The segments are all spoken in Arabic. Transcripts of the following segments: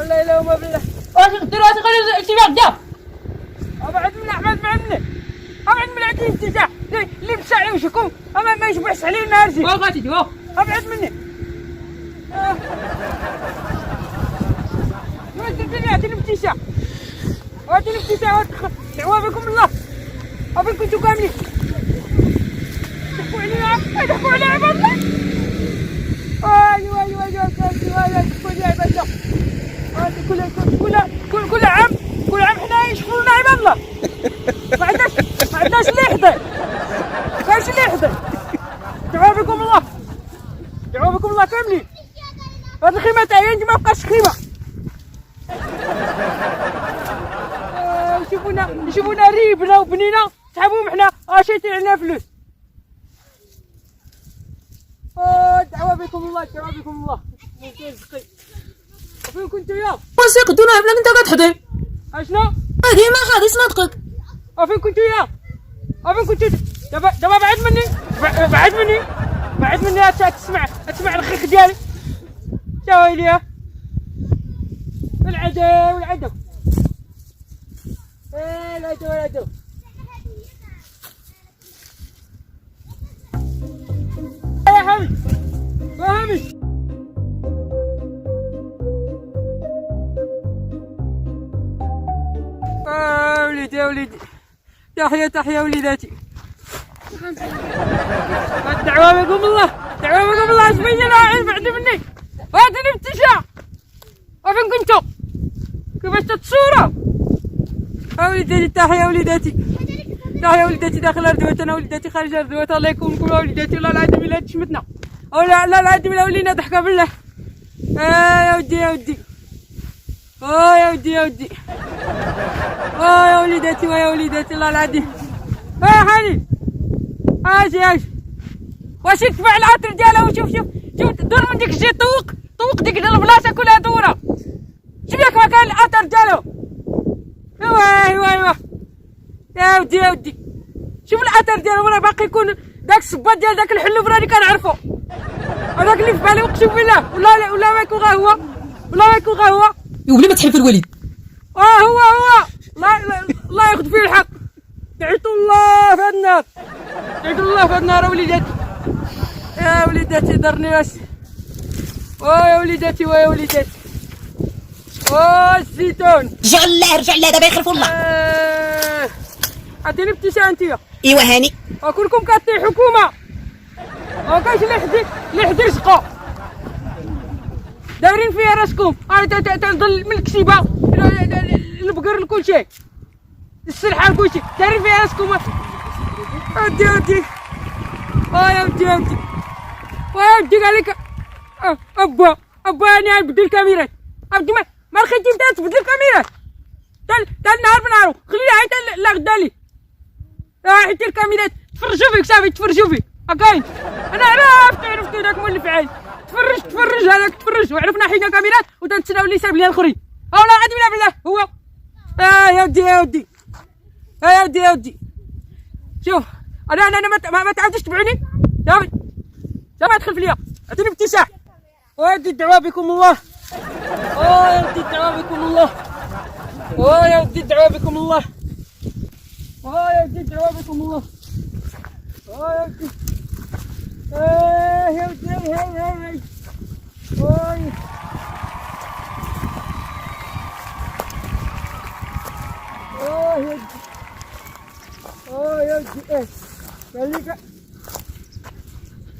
لا اله الا بالله. واش دير راسك غير اجتماع غدا. ابعد من احمد معمني. ابعد من عندي الافتتاح اللي مشى على وجهكم ما يشبعش علينا هادشي. وا غادي وا ابعد مني. واش درتي لي؟ هاتي الافتتاح. هاتي الافتتاح دعوة بكم الله. أبي كنتو كاملين. ضحكوا علينا ضحكوا على عباد الله. ايوا ضحكوا على عباد الله. هادي كل عام حنا يشكرونا عباد الله. ما عندناش اللي يحضر. كاينش اللي يحضر. دعوة بكم الله. دعوة بكم الله كاملين. هاد الخيمة تاعي انت ما بقاش خيمة. يشوفونا ريبنا وبنينا سحبوهم حنا شايتين علينا فلوس. دعوة بكم الله دعوة بكم الله. فين كنتو يا؟ واثق دون بلاك انت كتحضي. اشنو؟ ديما غادي صنطقك. فين كنتو يا؟ فين كنتو؟ دابا بعد مني تسمع الخيخ ديالي. يا ويلي العدو العدو يا حمد وليدي تحيا وليداتي. دعوة بكم الله شوية بعد مني. هاتي الافتتاح. وفين كنتو؟ كيفاش تتصوروا؟ وليداتي تحيا وليداتي داخل اردوات. انا وليداتي خارج اردوات. الله يكونكم وليداتي. والله العظيم الا تشمتنا. لا العظيم الا ولينا ضحكه بالله. يا ودي يا وليداتي الله العظيم. حنين اجي واش يتبع العطر ديالها. وشوف دور من ديك الجهه. طوق ديك البلاصه كلها دوره. شوف ياك ما كان العطر ديالو. ايوا يا ودي شوف العطر ديالو. راه باقي يكون داك الصباط ديال داك الحلوف راني كنعرفو. هذاك اللي في بالي اقسم بالله. ولا ما يكون غير هو. وبلا ما تحلف الوالد. هو الله ياخذ فيه الحق. دعيت الله في هاد النار. يا وليداتي درني واش. يا وليداتي الزيتون. رجع الله دابا يخلفوا الله. عطيني ابتسام انتيا. ايوا هاني. كلكم كاطيح حكومه. كاينش اللي يحضر رزقو. دايرين فيها راسكم. تنضل من الكسيبه البقر لكلشي السلحه لكلشي. دايرين فيها راسكم. ودي يا ودي عليك. ابا انا نبدل الكاميرات. ابدي ما لقيتي انت تبدل الكاميرات. تا النهار بنهارو خليها حتى لا غدا لي. حيت الكاميرات تفرجوا فيك صافي. تفرجوا فيك كاين. انا عرفت داك مولف عين. تفرج هذاك تفرج. وعرفنا حيدنا كاميرات وتنتسناو اللي ساب ليا الاخرين. والله العظيم لا بالله هو. يا ودي شوف انا ما تعاودش تبعوني. صافي ادخل فيا. عطيني ابتسام. ودي الدعوة بكم الله. يا ودي الدعوة بكم الله. يا ودي الدعوة بكم الله. يا ودي الدعوة بكم الله. يا ودي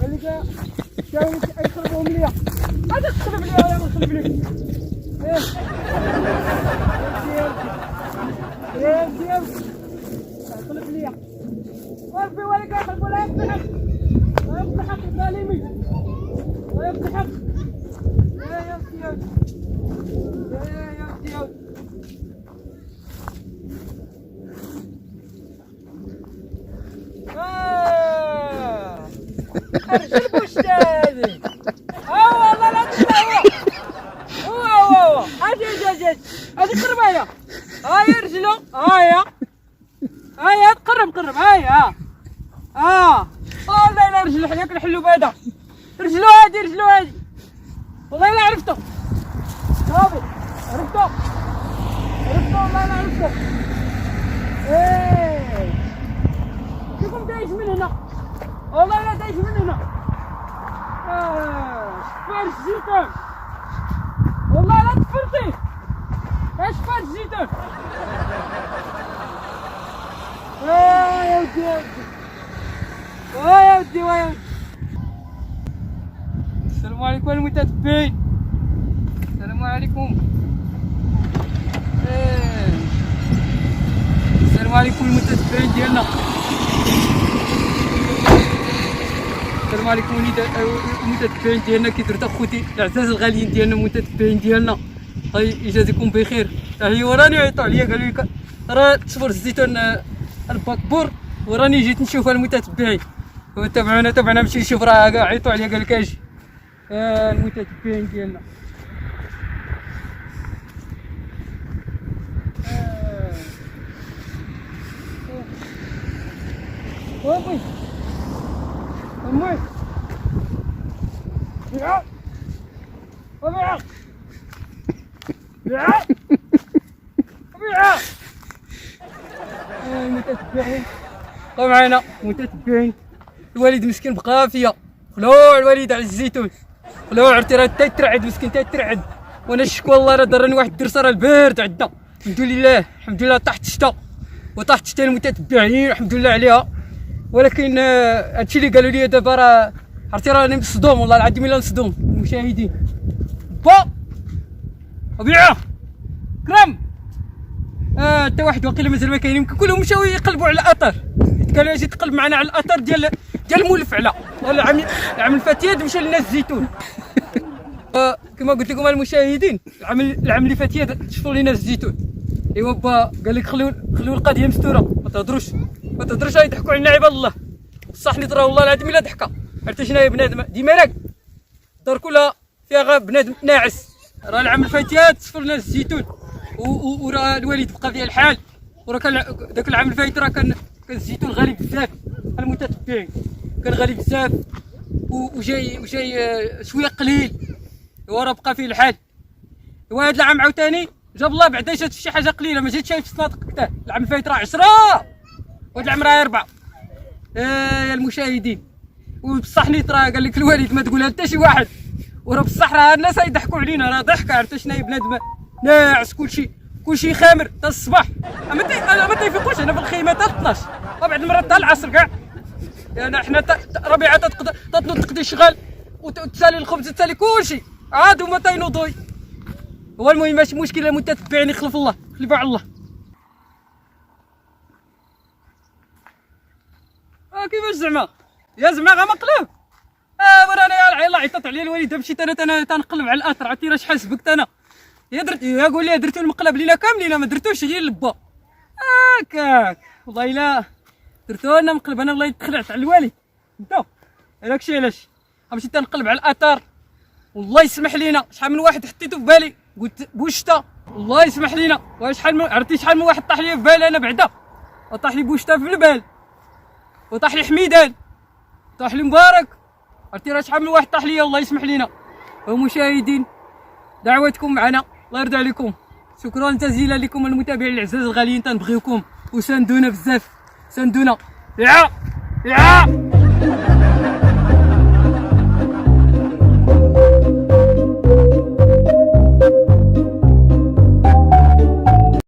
خليك يخربهم ليا. هذا تخرب ليا ولا ما تخرب لي. يا ودي خرب ليا. وربي ولا كيخرب ولا يفتحك. الظالمين ويفتحك. يا ودي ارجل بوشتادي. والله لا تسمع. هو اجي هذه قربايه. هاي رجلو. هاي قرب هاي. والله لا رجل حياك الحلو هذا. رجلو هادي والله لا عرفته. صافي عرفتو والله انا عرفتو. ايه شوفهم دايش من هنا والله لا دايش من هنا. شفار الزيتون والله لا تفرطي. شفار الزيتون. يا ودي يا ودي يا ودي. السلام عليكم المتتبعين. السلام عليكم. السلام عليكم المتتبعين ديالنا. السلام عليكم المتتبعين ديالنا. كي درت اخوتي العزاز الغاليين ديالنا المتتبعين ديالنا، الله يجازيكم بخير. هي وراني عيطوا عليا قالوا لي راه تصفر الزيتون الباكبور وراني جيت نشوفها المتتبعين. تابعنا نمشي نشوف راه عيطوا عليا قال لك اجي المتتبعين ديالنا. وابي امي يا وبيع يا وبيع المتتبعين بقاو معانا متتبعين. الوالد مسكين بقى فيا خلوع الوالد على الزيتون خلوع. عرفتي راه تيترعد مسكين تيترعد. وانا الشكوى والله راه ضرني واحد الدرسه. راه البرد عندنا الحمد لله الحمد لله. طاحت الشتا وطاحت الشتا المتتبعين الحمد لله عليها. ولكن هادشي اللي قالوا لي دابا راه عرفتي راني مصدوم والله العظيم الا مصدوم. المشاهدين وبيعه كرم حتى واحد واقيلا مازال ما كاين. يمكن كلهم مشاو يقلبوا على الاثر. قالوا اجي تقلب معنا على الاثر ديال مولف علا. العام اللي فات مشى لنا الزيتون. كما قلت لكم المشاهدين العام اللي فات شفتوا لينا الزيتون. ايوا با قال لك خليو القضيه مستوره ما تهضروش يضحكوا علينا عباد الله. بصح ني ترى والله العظيم الا ضحكه. عرفتي شنو هي بنادم ديما راك الدار كلها فيها غير بنادم ناعس. راه العام اللي فات صفر لنا الزيتون وراه الوالد بقى فيها الحال. وراه كان داك العام اللي فات راه كان الزيتون غالي بزاف. المتتبعين كان غالي بزاف وجاي شويه قليل وراه بقى فيه الحال. وهذا العام عاوتاني جاب الله بعدا جات في شي حاجه قليله ما جاتش في الصنادق كتار. العام اللي فات راه 10 وهذا العام راه 4. يا المشاهدين وبصح نيت راه قال لك الوالد ما تقولها حتى شي واحد. وراه بصح راه الناس يضحكوا علينا راه ضحكه. عرفتي شنو هي بنادم ناعس كلشي خامر حتى الصباح. ما تيفيقوش هنا في الخيمه حتى 12 وبعد المرات حتى العصر كاع. يعني حنا ربيعه تنوض تقضي شغال وتسالي الخبز تسالي كلشي عاد هما تينوضوا. هو المهم ماشي مشكله المتتبعين يخلف الله خلفوا على الله. كيفاش زعما يا زعما غا مقلوب. وراني يلاه عيطت عليا الوالده مشيت انا تنقلب على الاثر. عرفتي راه شحال سبقت انا يا قول لي درتو المقلب لينا كاملين ما درتوش غير لبا هكاك. والله الا درتو انا مقلب انا والله تخلعت على الوالد انت. داكشي علاش مشيت تنقلب على الاثار. والله يسمح لينا شحال من واحد حطيتو في بالي قلت بوشتا الله يسمح لينا. عرفتي شحال من واحد طاح لي في بالي انا بعدا. وطاح لي بوشتا في البال وطاح لي حميدان طاح لي مبارك. عرفتي راه شحال من واحد طاح لي الله يسمح لينا. ومشاهدين دعواتكم معنا الله يرضى عليكم. شكرا جزيلا لكم المتابعين العزاز الغاليين تنبغيوكم وساندونا بزاف ساندونا. يا